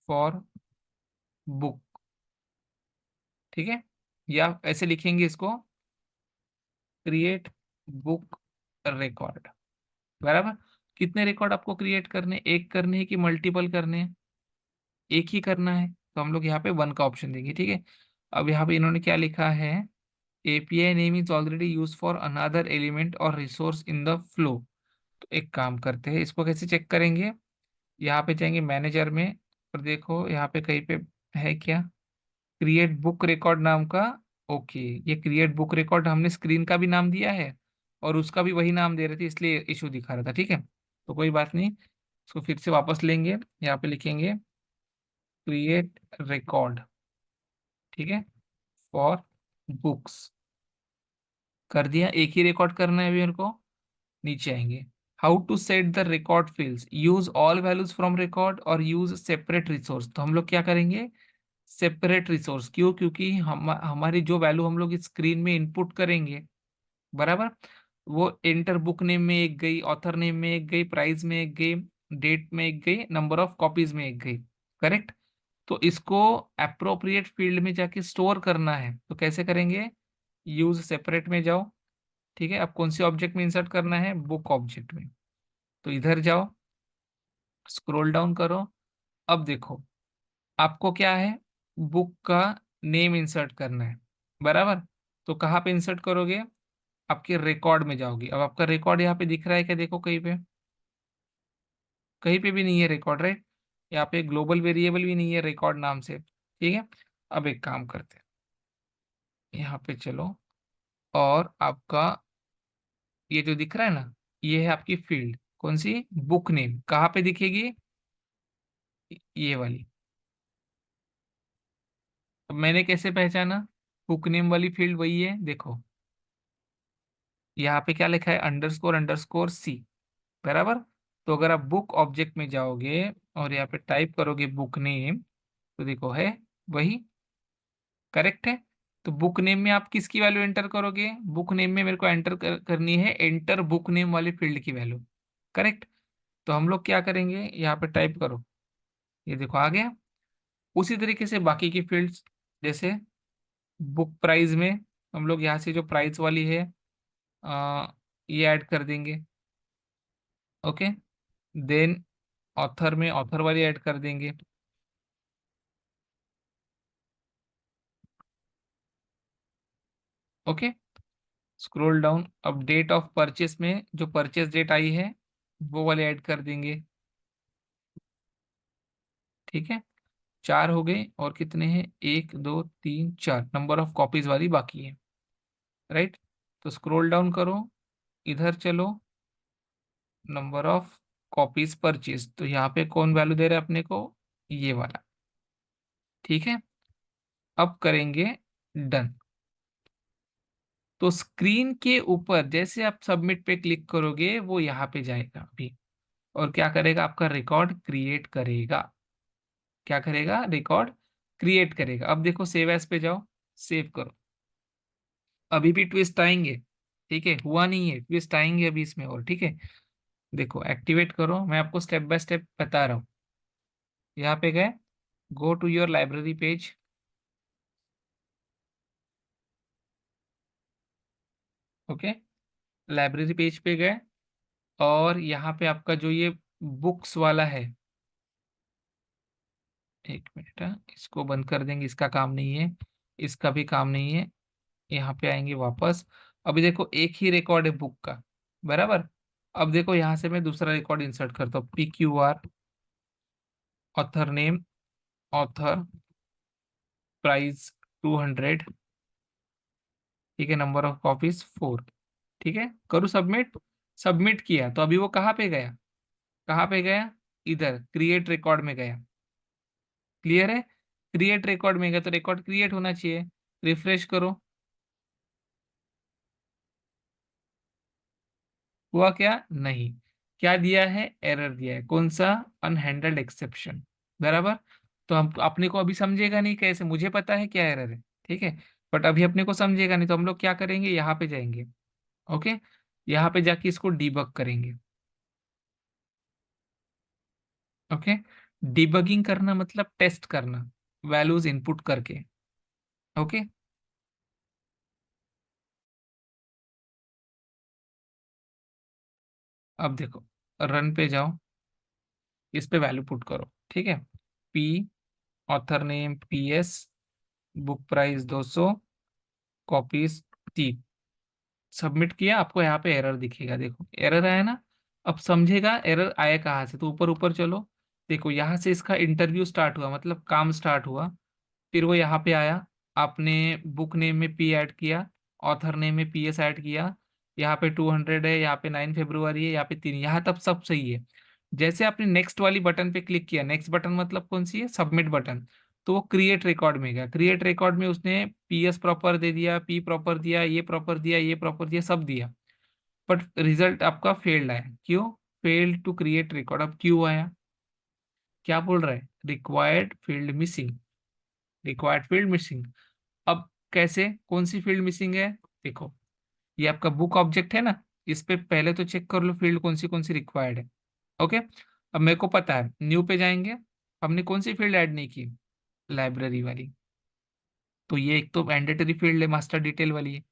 फॉर बुक, ठीक है। या ऐसे लिखेंगे इसको, क्रिएट बुक रिकॉर्ड, बराबर। कितने रिकॉर्ड आपको क्रिएट करने? एक करने हैं कि मल्टीपल करने हैं? एक ही करना है, तो हम लोग यहाँ पे वन का ऑप्शन देंगे, ठीक है। अब यहाँ पे इन्होंने क्या लिखा है, API name is already use for another element और रिसोर्स इन द फ्लो। तो एक काम करते हैं, इसको कैसे चेक करेंगे? यहाँ पे जाएंगे मैनेजर में, और देखो यहाँ पे कहीं पे है क्या, क्रिएट बुक रिकॉर्ड नाम का। ओके, ये क्रिएट बुक रिकॉर्ड हमने स्क्रीन का भी नाम दिया है, और उसका भी वही नाम दे रहे थे, इसलिए इशू दिखा रहा था, ठीक है। तो कोई बात नहीं, इसको फिर से वापस लेंगे, यहाँ पे लिखेंगे क्रिएट रिकॉर्ड, ठीक है, फॉर बुक्स। कर दिया, एक ही रिकॉर्ड करना है अभी मेरे को। नीचे आएंगे, how to set the record fields, use all values from record और यूज सेपरेट रिसोर्स। तो हम लोग क्या करेंगे? Separate resource. क्यों? क्योंकि हमारी जो वैल्यू हम लोग स्क्रीन में इनपुट करेंगे, बराबर, वो एंटर बुक नेम में एक गई, ऑथर नेम में एक गई, प्राइस में एक गई, डेट में एक गई, नंबर ऑफ कॉपीज में एक गई, करेक्ट। तो इसको अप्रोप्रिएट फील्ड में जाके स्टोर करना है, तो कैसे करेंगे? यूज सेपरेट में जाओ, ठीक है। अब कौन सी ऑब्जेक्ट में इंसर्ट करना है? बुक ऑब्जेक्ट में। तो इधर जाओ, स्क्रॉल डाउन करो। अब देखो, आपको क्या है, बुक का नेम इंसर्ट करना है, बराबर। तो कहाँ पे इंसर्ट करोगे? आपके रिकॉर्ड में जाओगे। अब आपका रिकॉर्ड यहाँ पे दिख रहा है क्या? देखो कहीं पे, कहीं पे भी नहीं है रिकॉर्ड, राइट। यहाँ पे ग्लोबल वेरिएबल भी नहीं है रिकॉर्ड नाम से, ठीक है। अब एक काम करते हैं, यहाँ पे चलो, और आपका ये जो दिख रहा है ना, ये है आपकी फील्ड। कौन सी? Book name. कहाँ पे दिखेगी? ये वाली। अब मैंने कैसे पहचाना? बुक नेम वाली फील्ड वही है, देखो यहाँ पे क्या लिखा है, अंडरस्कोर अंडरस्कोर सी, बराबर। तो अगर आप बुक ऑब्जेक्ट में जाओगे और यहाँ पे टाइप करोगे बुक नेम, तो देखो है वही, करेक्ट है। तो बुक नेम में आप किसकी वैल्यू एंटर करोगे? बुक नेम में मेरे को एंटर करनी है एंटर बुक नेम वाली फील्ड की वैल्यू, करेक्ट। तो हम लोग क्या करेंगे, यहाँ पे टाइप करो, ये देखो आ गया। उसी तरीके से बाकी की फील्ड्स, जैसे बुक प्राइस में हम लोग यहाँ से जो प्राइस वाली है ये ऐड कर देंगे। ओके, देन ऑथर में ऑथर वाली ऐड कर देंगे। ओके, स्क्रॉल डाउन, अब डेट ऑफ परचेस में जो परचेस डेट आई है वो वाले ऐड कर देंगे। ठीक है, चार हो गए, और कितने हैं, एक दो तीन चार, नंबर ऑफ कॉपीज वाली बाकी है। राइट, तो स्क्रॉल डाउन करो, इधर चलो, नंबर ऑफ कॉपीज परचेज, तो यहाँ पे कौन वैल्यू दे रहा है अपने को, ये वाला। ठीक है, अब करेंगे डन। तो स्क्रीन के ऊपर जैसे आप सबमिट पे क्लिक करोगे वो यहाँ पे जाएगा अभी, और क्या करेगा, आपका रिकॉर्ड क्रिएट करेगा। क्या करेगा, रिकॉर्ड क्रिएट करेगा। अब देखो सेव एज पे जाओ, सेव करो। अभी भी ट्विस्ट आएंगे, ठीक है, हुआ नहीं है, ट्विस्ट आएंगे अभी इसमें और। ठीक है, देखो एक्टिवेट करो, मैं आपको स्टेप बाय स्टेप बता रहा हूँ। यहाँ पे गए, go to your library page. Okay, library page पे गए, और यहाँ पे आपका जो ये बुक्स वाला है, एक मिनट, इसको बंद कर देंगे, इसका काम नहीं है, इसका भी काम नहीं है। यहाँ पे आएंगे वापस। अभी देखो एक ही रिकॉर्ड है बुक का, बराबर। अब देखो यहाँ से मैं दूसरा रिकॉर्ड इंसर्ट करता हूँ, PQR, author name, author, price 200, ठीक है, नंबर ऑफ कॉपीज 4। ठीक है, करूँ सबमिट। सबमिट किया तो अभी वो कहाँ पे गया, कहाँ पे गया, इधर क्रिएट रिकॉर्ड में गया। क्लियर है, क्रिएट रिकॉर्ड में गया तो रिकॉर्ड क्रिएट होना चाहिए। रिफ्रेश करो, हुआ क्या, नहीं। क्या दिया है, एरर दिया है, कौन सा, अनहैंडल्ड एक्सेप्शन, बराबर। तो हम अपने को अभी समझेगा नहीं कैसे, मुझे पता है क्या एरर है, ठीक है, बट अभी अपने को समझेगा नहीं, तो हम लोग क्या करेंगे, यहाँ पे जाएंगे। ओके, यहाँ पे जाके इसको डीबग करेंगे। ओके, डिबगिंग करना मतलब टेस्ट करना, वैल्यूज इनपुट करके। ओके, अब देखो, रन पे जाओ, इस पे वैल्यू पुट करो। ठीक है, P, author name PS, book price 200, copies 3। Submit किया, आपको यहाँ पे एरर दिखेगा, देखो एरर आया ना। अब समझेगा एरर आया कहाँ से, तो ऊपर ऊपर चलो, देखो यहाँ से इसका इंटरव्यू स्टार्ट हुआ, मतलब काम स्टार्ट हुआ। फिर वो यहाँ पे आया, आपने बुक नेम में P ऐड किया, ऑथर नेम में PS ऐड किया, यहाँ पे 200 है, यहाँ पे 9 फरवरी है, यहाँ पे 3, यहाँ तब सब सही है। जैसे आपने नेक्स्ट वाली बटन पे क्लिक किया, नेक्स्ट बटन मतलब कौन सी है, सबमिट बटन, तो वो क्रिएट रिकॉर्ड में गया। क्रिएट रिकॉर्ड में उसने PS प्रॉपर दे दिया, P प्रॉपर दिया, ये प्रॉपर दिया, ये प्रॉपर दिया, सब दिया, बट रिजल्ट आपका फेल्ड आया। क्यों, फेल्ड टू क्रिएट रिकॉर्ड। अब क्यों आया, क्या बोल रहा है, required field missing, required field missing. अब कैसे, कौन सी फील्ड मिसिंग है, देखो ये आपका बुक ऑब्जेक्ट है ना, इस पे पहले तो चेक कर लो फील्ड कौन सी रिक्वायर्ड है। ओके, अब मेरे को पता है, न्यू पे जाएंगे, हमने कौन सी फील्ड ऐड नहीं की, लाइब्रेरी वाली। तो ये एक तो मैंडेटरी फील्ड है, मास्टर डिटेल वाली है,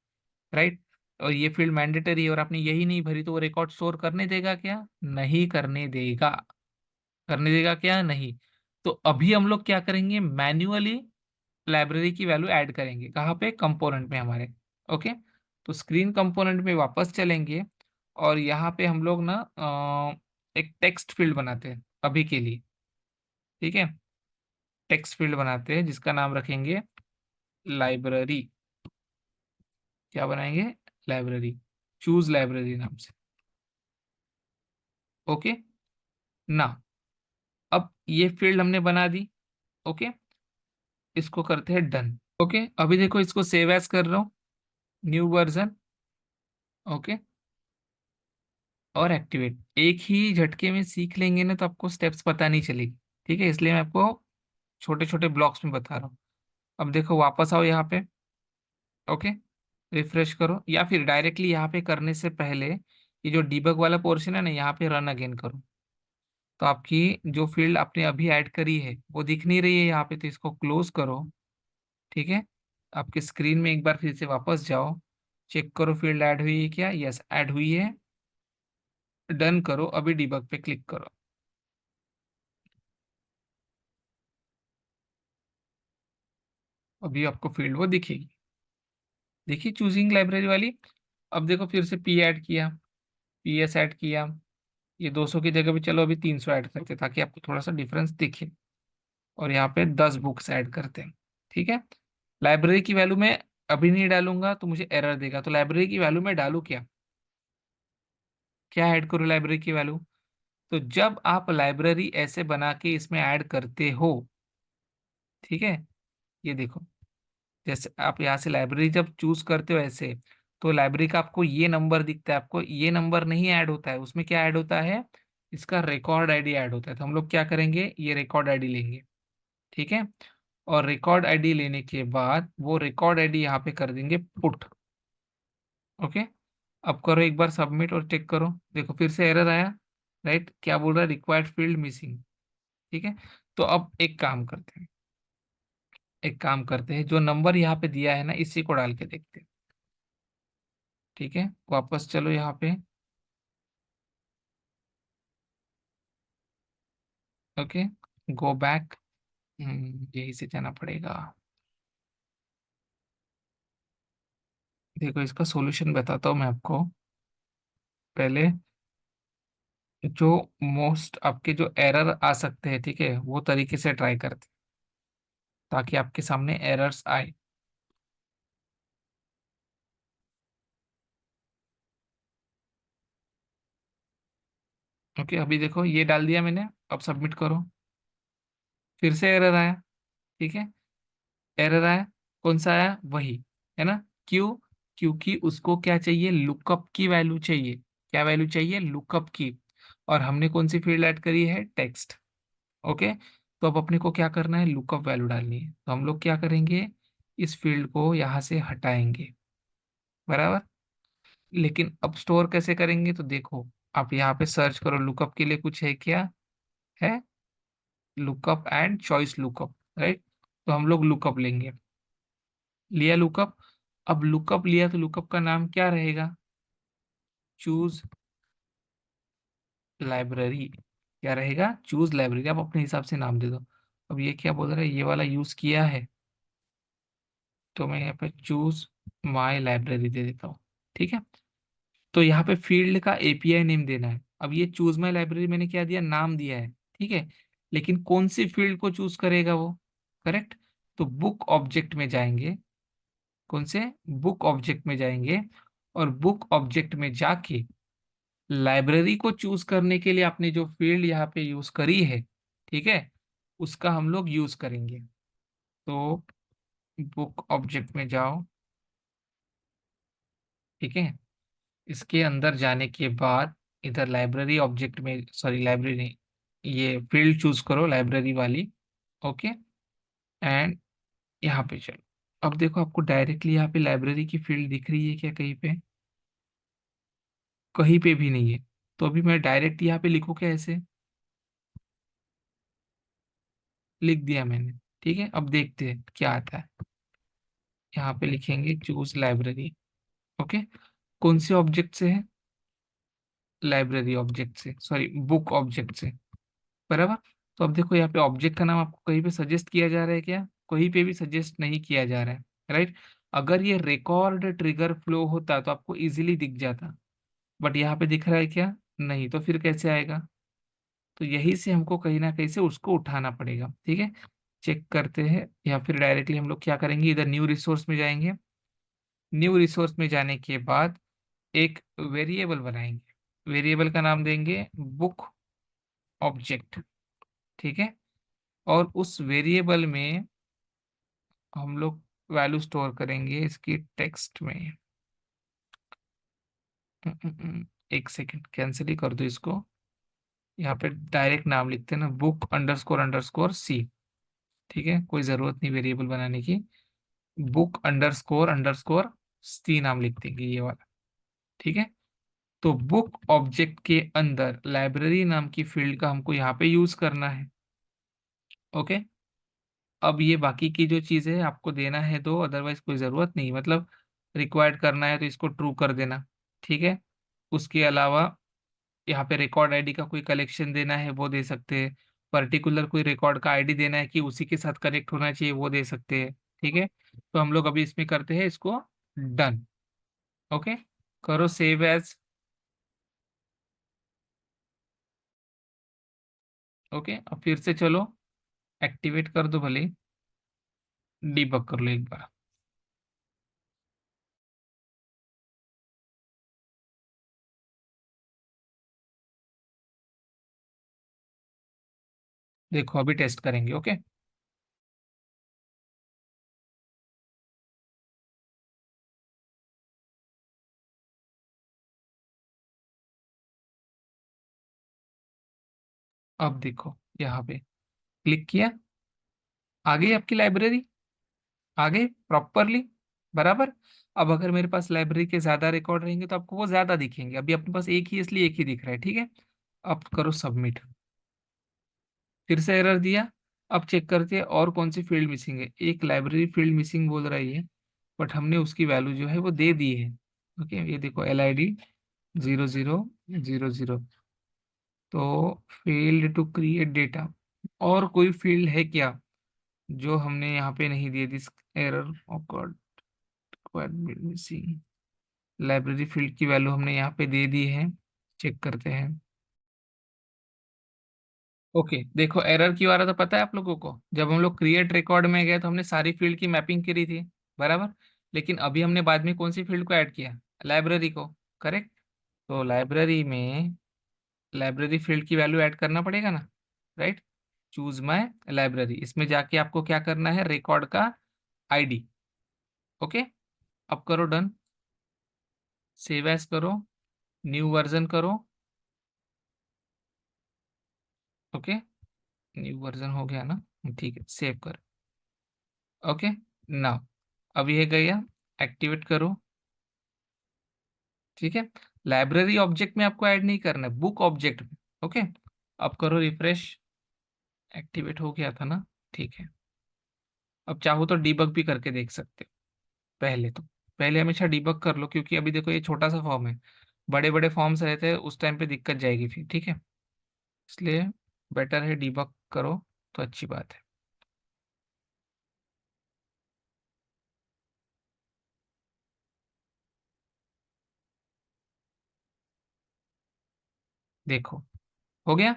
राइट। और ये फील्ड मैंडेटरी है, और आपने यही नहीं भरी, तो वो रिकॉर्ड स्टोर करने देगा क्या, नहीं करने देगा। करने देगा क्या, नहीं। तो अभी हम लोग क्या करेंगे, मैन्युअली लाइब्रेरी की वैल्यू ऐड करेंगे, कहाँ पे, कंपोनेंट में हमारे। ओके, तो स्क्रीन कंपोनेंट में वापस चलेंगे, और यहाँ पे हम लोग ना एक टेक्स्ट फील्ड बनाते हैं अभी के लिए। ठीक है, टेक्स्ट फील्ड बनाते हैं जिसका नाम रखेंगे लाइब्रेरी। क्या बनाएंगे, लाइब्रेरी, चूज लाइब्रेरी नाम से। ओके, ना, अब ये फील्ड हमने बना दी। ओके, इसको करते हैं डन। ओके, अभी देखो इसको सेव एज कर रहा हूँ, न्यू वर्जन। ओके, और एक्टिवेट, एक ही झटके में सीख लेंगे ना तो आपको स्टेप्स पता नहीं चलेगी। ठीक है, इसलिए मैं आपको छोटे छोटे ब्लॉक्स में बता रहा हूँ। अब देखो वापस आओ यहाँ पे। ओके, रिफ्रेश करो, या फिर डायरेक्टली यहाँ पे करने से पहले ये जो डीबग वाला पोर्शन है ना, यहाँ पे रन अगेन करो। तो आपकी जो फील्ड आपने अभी ऐड करी है वो दिख नहीं रही है यहाँ पे, तो इसको क्लोज करो। ठीक है, आपके स्क्रीन में एक बार फिर से वापस जाओ, चेक करो फील्ड ऐड हुई है क्या। यस, ऐड हुई है। डन करो, अभी डिबग पे क्लिक करो। अभी आपको फील्ड वो दिखेगी। देखिए चूजिंग लाइब्रेरी वाली। अब देखो फिर से पी ऐड किया, पी एस ऐड किया। ये 200 की जगह पे चलो अभी 300 ऐड करते हैं, ताकि आपको थोड़ा सा डिफरेंस दिखे। और यहाँ पे 10 बुक्स ऐड करते हैं। ठीक है, लाइब्रेरी की वैल्यू मैं अभी नहीं डालूंगा तो मुझे एरर देगा, तो लाइब्रेरी की वैल्यू मैं डालू क्या, क्या ऐड करूँ लाइब्रेरी की वैल्यू। तो जब आप लाइब्रेरी ऐसे बना के इसमें ऐड करते हो, ठीक है, ये देखो, जैसे आप यहाँ से लाइब्रेरी जब चूज करते हो ऐसे, तो लाइब्रेरी का आपको ये नंबर दिखता है, आपको ये नंबर नहीं ऐड होता है, उसमें क्या ऐड होता है, इसका रिकॉर्ड आईडी ऐड होता है। तो हम लोग क्या करेंगे, ये रिकॉर्ड आईडी लेंगे। ठीक है, और रिकॉर्ड आईडी लेने के बाद वो रिकॉर्ड आईडी यहाँ पे कर देंगे पुट। ओके, अब करो एक बार सबमिट और चेक करो, देखो फिर से एरर आया। राइट, क्या बोल रहा है, रिक्वायर्ड फील्ड मिसिंग। ठीक है, तो अब एक काम करते हैं, एक काम करते हैं, जो नंबर यहाँ पे दिया है ना इसी को डाल के देखते हैं। ठीक है, वापस चलो यहाँ पे। Okay, go back. यही से जाना पड़ेगा। देखो इसका सॉल्यूशन बताता हूँ मैं आपको। पहले जो मोस्ट आपके जो एरर आ सकते हैं, ठीक है, वो तरीके से ट्राई करते हैं, ताकि आपके सामने एरर्स आए। ओके, अभी देखो ये डाल दिया मैंने, अब सबमिट करो। फिर से एरर आया। ठीक है, एरर आया, कौन सा आया, वही, है ना। क्यों, क्योंकि उसको क्या चाहिए, लुकअप की वैल्यू चाहिए। क्या वैल्यू चाहिए, लुकअप की। और हमने कौन सी फील्ड ऐड करी है, टेक्स्ट। ओके, तो अब अपने को क्या करना है, लुकअप वैल्यू डालनी है, तो हम लोग क्या करेंगे, इस फील्ड को यहाँ से हटाएंगे। बराबर। लेकिन अब स्टोर कैसे करेंगे, तो देखो आप यहाँ पे सर्च करो लुकअप के लिए कुछ है क्या, है lookup and choice lookup, right. तो हम लोग लुकअप लेंगे, लिया लुकअप। अब लुकअप लिया तो लुकअप का नाम क्या रहेगा, चूज लाइब्रेरी। क्या रहेगा, चूज लाइब्रेरी, आप अपने हिसाब से नाम दे दो। अब ये क्या बोल रहा है, ये वाला यूज किया है, तो मैं यहाँ पे चूज माई लाइब्रेरी दे देता हूँ। ठीक है, तो यहाँ पे फील्ड का एपीआई नेम देना है। अब ये चूज माई लाइब्रेरी मैंने क्या दिया, नाम दिया है। ठीक है, लेकिन कौन सी फील्ड को चूज करेगा वो, करेक्ट। तो बुक ऑब्जेक्ट में जाएंगे, कौन से, बुक ऑब्जेक्ट में जाएंगे, और बुक ऑब्जेक्ट में जाके लाइब्रेरी को चूज करने के लिए आपने जो फील्ड यहाँ पे यूज करी है, ठीक है, उसका हम लोग यूज करेंगे। तो बुक ऑब्जेक्ट में जाओ। ठीक है, इसके अंदर जाने के बाद इधर लाइब्रेरी ऑब्जेक्ट में, सॉरी लाइब्रेरी नहीं, ये फील्ड चूज करो लाइब्रेरी वाली। ओके, एंड यहाँ पे चलो। अब देखो आपको डायरेक्टली यहाँ पे लाइब्रेरी की फील्ड दिख रही है क्या कहीं पे, कहीं पे भी नहीं है। तो अभी मैं डायरेक्ट यहाँ पे लिखूँ क्या, ऐसे लिख दिया मैंने। ठीक है, अब देखते हैं क्या आता है। यहाँ पे लिखेंगे चूज लाइब्रेरी। ओके, कौन से ऑब्जेक्ट से है, लाइब्रेरी ऑब्जेक्ट से, सॉरी बुक ऑब्जेक्ट से। बराबर। तो अब देखो यहाँ पे ऑब्जेक्ट का नाम आपको कहीं पे सजेस्ट किया जा रहा है क्या, कहीं पे भी सजेस्ट नहीं किया जा रहा है, राइट। अगर ये रिकॉर्ड ट्रिगर फ्लो होता तो आपको इजीली दिख जाता, बट यहाँ पे दिख रहा है क्या, नहीं, तो फिर कैसे आएगा। तो यही से हमको कहीं ना कहीं से उसको उठाना पड़ेगा। ठीक है, चेक करते हैं, या फिर डायरेक्टली हम लोग क्या करेंगे, इधर न्यू रिसोर्स में जाएंगे। न्यू रिसोर्स में जाने के बाद एक वेरिएबल बनाएंगे, वेरिएबल का नाम देंगे बुक ऑब्जेक्ट। ठीक है, और उस वेरिएबल में हम लोग वैल्यू स्टोर करेंगे इसकी टेक्स्ट में। एक सेकंड, कैंसिल ही कर दो इसको। यहाँ पे डायरेक्ट नाम लिखते हैं ना, बुक अंडरस्कोर अंडरस्कोर सी। ठीक है, कोई जरूरत नहीं वेरिएबल बनाने की। बुक अंडरस्कोर अंडरस्कोर सी नाम लिख देंगे, ये वाला। ठीक है, तो बुक ऑब्जेक्ट के अंदर लाइब्रेरी नाम की फील्ड का हमको यहाँ पे यूज करना है। ओके। अब ये बाकी की जो चीजें है आपको देना है दो, अदरवाइज कोई जरूरत नहीं, मतलब रिक्वायर्ड करना है तो इसको ट्रू कर देना। ठीक है। उसके अलावा यहाँ पे रिकॉर्ड आईडी का कोई कलेक्शन देना है वो दे सकते हैं। पर्टिकुलर कोई रिकॉर्ड का आईडी देना है कि उसी के साथ कनेक्ट होना चाहिए वो दे सकते हैं। ठीक है। तो हम लोग अभी इसमें करते हैं इसको डन। ओके। करो सेव एज। ओके, अब फिर से चलो एक्टिवेट कर दो भले, डीबग कर लो एक बार। देखो अभी टेस्ट करेंगे। ओके। अब देखो यहाँ पे क्लिक किया, आ गई आपकी लाइब्रेरी, आ गई प्रॉपरली। बराबर। अब अगर मेरे पास लाइब्रेरी के ज्यादा रिकॉर्ड रहेंगे तो आपको वो ज्यादा दिखेंगे, अभी अपने पास एक ही इसलिए एक ही दिख रहा है। ठीक है। अब करो सबमिट। फिर से एरर दिया। अब चेक करते हैं और कौन सी फील्ड मिसिंग है। एक लाइब्रेरी फील्ड मिसिंग बोल रही है, बट हमने उसकी वैल्यू जो है वो दे दी है। ओके, ये देखो LID 0000। तो फील्ड टू क्रिएट डेटा, और कोई फील्ड है क्या जो हमने यहाँ पे नहीं दिए? This error awkward, missing. Library field की वैल्यू हमने यहाँ पे दे दी है। चेक करते हैं। ओके, देखो एरर क्यों आ रहा था पता है आप लोगों को? जब हम लोग क्रिएट रिकॉर्ड में गए तो हमने सारी फील्ड की मैपिंग करी थी। बराबर। लेकिन अभी हमने बाद में कौन सी फील्ड को ऐड किया? लाइब्रेरी को। करेक्ट। तो लाइब्रेरी में लाइब्रेरी फील्ड की वैल्यू ऐड करना पड़ेगा ना। राइट। चूज माय लाइब्रेरी, इसमें जाके आपको क्या करना है? रिकॉर्ड का आईडी। ओके। अब करो डन। सेव एज करो, न्यू वर्जन करो। ओके। न्यू वर्जन हो गया ना? ठीक है, सेव कर। ओके। नाउ अब ये गया, एक्टिवेट करो। ठीक है। लाइब्रेरी ऑब्जेक्ट में आपको ऐड नहीं करना है, बुक ऑब्जेक्ट में। ओके। अब करो रिफ्रेश। एक्टिवेट हो गया था ना? ठीक है। अब चाहो तो डीबग भी करके देख सकते हो। पहले तो पहले हमेशा डीबग कर लो, क्योंकि अभी देखो ये छोटा सा फॉर्म है। बड़े बड़े फॉर्म्स रहते हैं उस टाइम पे दिक्कत जाएगी फिर। ठीक है। इसलिए बेटर है डीबग करो तो अच्छी बात है। देखो हो गया,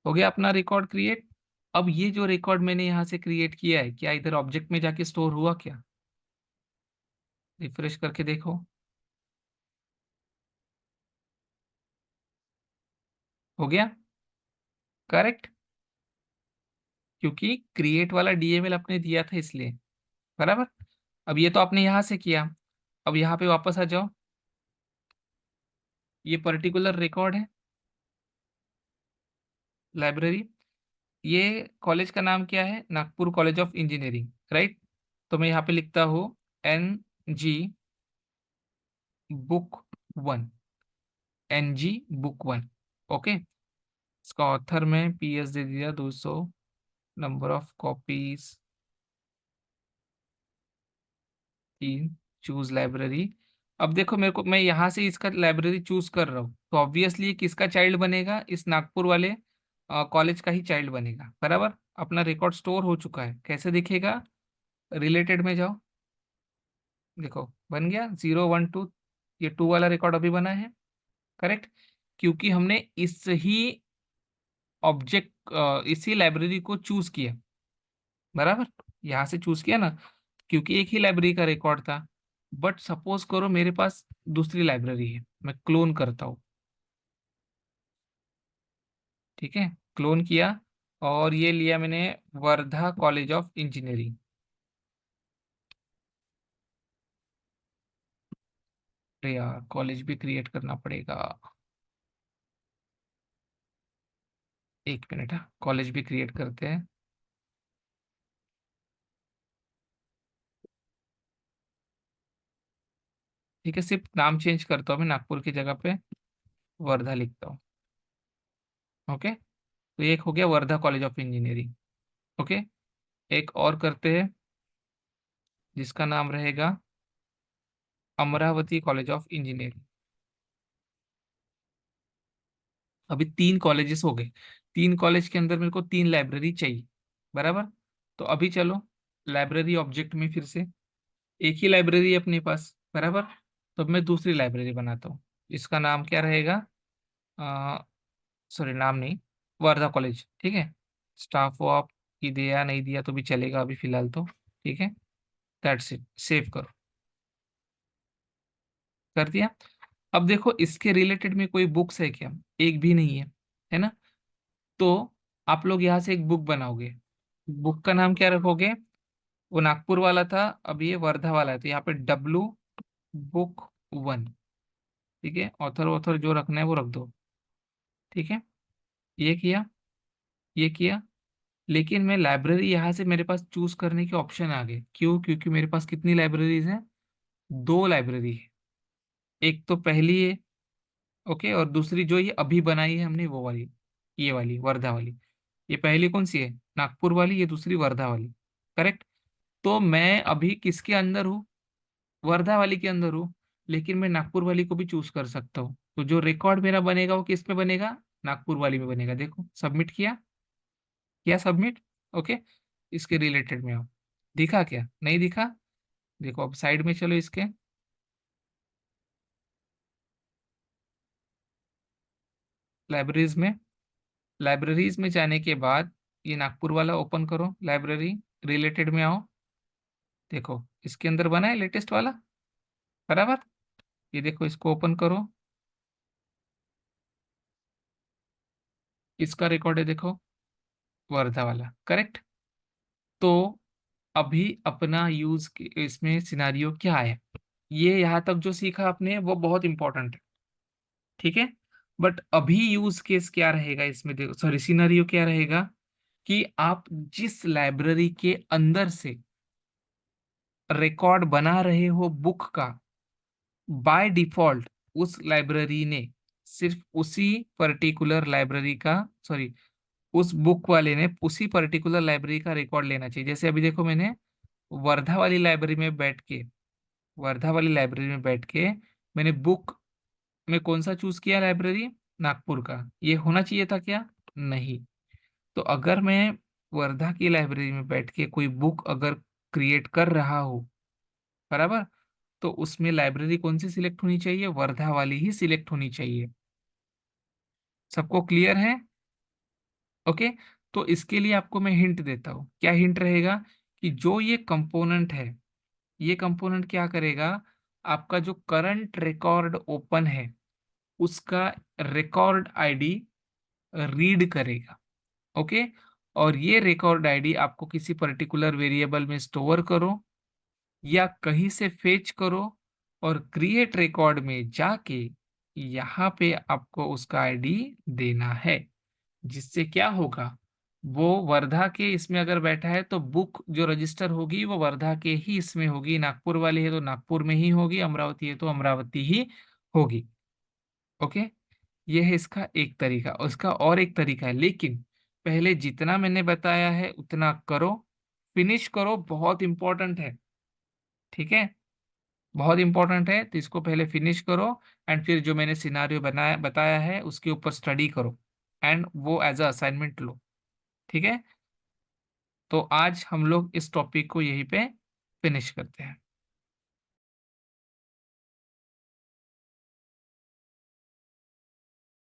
हो गया अपना रिकॉर्ड क्रिएट। अब ये जो रिकॉर्ड मैंने यहाँ से क्रिएट किया है, क्या इधर ऑब्जेक्ट में जाके स्टोर हुआ क्या? रिफ्रेश करके देखो। हो गया। करेक्ट। क्योंकि क्रिएट वाला DML आपने दिया था इसलिए। बराबर। अब ये तो आपने यहाँ से किया। अब यहाँ पे वापस आ जाओ। ये पर्टिकुलर रिकॉर्ड है, लाइब्रेरी। ये कॉलेज का नाम क्या है? Nagpur college of engineering. Right. तो मैं यहाँ पे लिखता हूँ NG book 1। NG book 1। Okay. इसका ऑथर में PS दे दिया 200। Number of copies 3। Choose library. अब देखो मेरे को, मैं यहाँ से इसका लाइब्रेरी चूज कर रहा हूँ तो ऑब्वियसली ये किसका चाइल्ड बनेगा? इस नागपुर वाले कॉलेज का ही चाइल्ड बनेगा। बराबर। अपना रिकॉर्ड स्टोर हो चुका है, कैसे दिखेगा? रिलेटेड में जाओ। देखो बन गया 0 1 2। ये 2 वाला रिकॉर्ड अभी बना है। करेक्ट। क्योंकि हमने इस ही ऑब्जेक्ट इसी लाइब्रेरी को चूज किया। बराबर। यहाँ से चूज किया ना, क्योंकि एक ही लाइब्रेरी का रिकॉर्ड था। बट सपोज करो मेरे पास दूसरी लाइब्रेरी है, मैं क्लोन करता हूँ। ठीक है। क्लोन किया, और ये लिया मैंने वर्धा कॉलेज ऑफ इंजीनियरिंग। अरे यार कॉलेज भी क्रिएट करना पड़ेगा। एक मिनट, कॉलेज भी क्रिएट करते हैं। ठीक है, सिर्फ नाम चेंज करता हूँ मैं, नागपुर की जगह पे वर्धा लिखता हूँ। ओके, तो ये एक हो गया Wardha college of engineering. Okay, एक और करते हैं जिसका नाम रहेगा अमरावती कॉलेज ऑफ इंजीनियरिंग। अभी 3 कॉलेजेस हो गए, 3 कॉलेज के अंदर मेरे को 3 लाइब्रेरी चाहिए, बराबर। तो अभी चलो लाइब्रेरी ऑब्जेक्ट में फिर से एक ही लाइब्रेरी है अपने पास, बराबर। तो अब मैं दूसरी लाइब्रेरी बनाता हूँ, इसका नाम क्या रहेगा, सॉरी नाम नहीं, वर्धा कॉलेज, ठीक है। स्टाफ ऑफ की दिया नहीं दिया तो भी चलेगा अभी फिलहाल तो, ठीक है। दैट्स इट, सेव करो, कर दिया। अब देखो इसके रिलेटेड में कोई बुक्स है क्या, एक भी नहीं है ना। तो आप लोग यहाँ से एक बुक बनाओगे, बुक का नाम क्या रखोगे, वो नागपुर वाला था, अब ये वर्धा वाला है, तो यहाँ पे W बुक 1, ठीक है। ऑथर ऑथर जो रखना है वो रख दो, ठीक है। ये किया, ये किया। लेकिन मैं लाइब्रेरी यहाँ से मेरे पास चूज करने के ऑप्शन आ गए, क्यों, क्योंकि मेरे पास कितनी लाइब्रेरीज हैं, 2 लाइब्रेरी है। एक तो पहली है, ओके, और दूसरी जो ये अभी बनाई है हमने वो वाली, ये वाली वर्धा वाली। ये पहली कौन सी है, नागपुर वाली, ये दूसरी वर्धा वाली, करेक्ट। तो मैं अभी किसके अंदर हूँ, वर्धा वाली के अंदर हूँ, लेकिन मैं नागपुर वाली को भी चूज कर सकता हूँ। तो जो रिकॉर्ड मेरा बनेगा वो किस में बनेगा, नागपुर वाली में बनेगा। देखो सबमिट किया, किया सबमिट, ओके। इसके रिलेटेड में आओ, दिखा क्या, नहीं दिखा। देखो अब साइड में चलो इसके, लाइब्रेरीज में, लाइब्रेरीज में जाने के बाद ये नागपुर वाला ओपन करो, लाइब्रेरी रिलेटेड में आओ। देखो इसके अंदर बना है लेटेस्ट वाला, बराबर। ये देखो इसको ओपन करो, इसका रिकॉर्ड है देखो, वर्धा वाला, करेक्ट। तो अभी अपना यूज इसमें सिनारियो क्या है, ये यहाँ तक जो सीखा आपने वो बहुत इंपॉर्टेंट है, ठीक है। बट अभी यूज केस क्या रहेगा इसमें, देखो सॉरी सिनारियो क्या रहेगा, कि आप जिस लाइब्रेरी के अंदर से रिकॉर्ड बना रहे हो बुक का, बाय डिफॉल्ट उस लाइब्रेरी ने सिर्फ उसी पर्टिकुलर लाइब्रेरी का, सॉरी उस बुक वाले ने उसी पर्टिकुलर लाइब्रेरी का रिकॉर्ड लेना चाहिए। जैसे अभी देखो मैंने वर्धा वाली लाइब्रेरी में बैठ के, वर्धा वाली लाइब्रेरी में बैठ के मैंने बुक में कौन सा चूज किया, लाइब्रेरी नागपुर का, ये होना चाहिए था क्या, नहीं। तो अगर मैं वर्धा की लाइब्रेरी में बैठ के कोई बुक अगर क्रिएट कर रहा हूँ, बराबर, तो उसमें लाइब्रेरी कौन सी सिलेक्ट होनी चाहिए, वर्धा वाली ही सिलेक्ट होनी चाहिए। सबको क्लियर है, ओके। तो इसके लिए आपको मैं हिंट देता हूँ, क्या हिंट रहेगा, कि जो ये कंपोनेंट है, ये कंपोनेंट क्या करेगा, आपका जो करंट रिकॉर्ड ओपन है उसका रिकॉर्ड आईडी रीड करेगा, ओके। और ये रिकॉर्ड आईडी आपको किसी पर्टिकुलर वेरिएबल में स्टोर करो या कहीं से फेच करो, और क्रिएट रिकॉर्ड में जाके यहाँ पे आपको उसका आईडी देना है। जिससे क्या होगा, वो वर्धा के इसमें अगर बैठा है तो बुक जो रजिस्टर होगी वो वर्धा के ही इसमें होगी, नागपुर वाली है तो नागपुर में ही होगी, अमरावती है तो अमरावती ही होगी, ओके। ये है इसका एक तरीका, और इसका और एक तरीका है, लेकिन पहले जितना मैंने बताया है उतना करो, फिनिश करो, बहुत इंपॉर्टेंट है, ठीक है। बहुत इंपॉर्टेंट है, तो इसको पहले फिनिश करो, एंड फिर जो मैंने सिनारियो बनाया बताया है उसके ऊपर स्टडी करो, एंड वो एज अ असाइनमेंट लो, ठीक है। तो आज हम लोग इस टॉपिक को यहीं पे फिनिश करते हैं।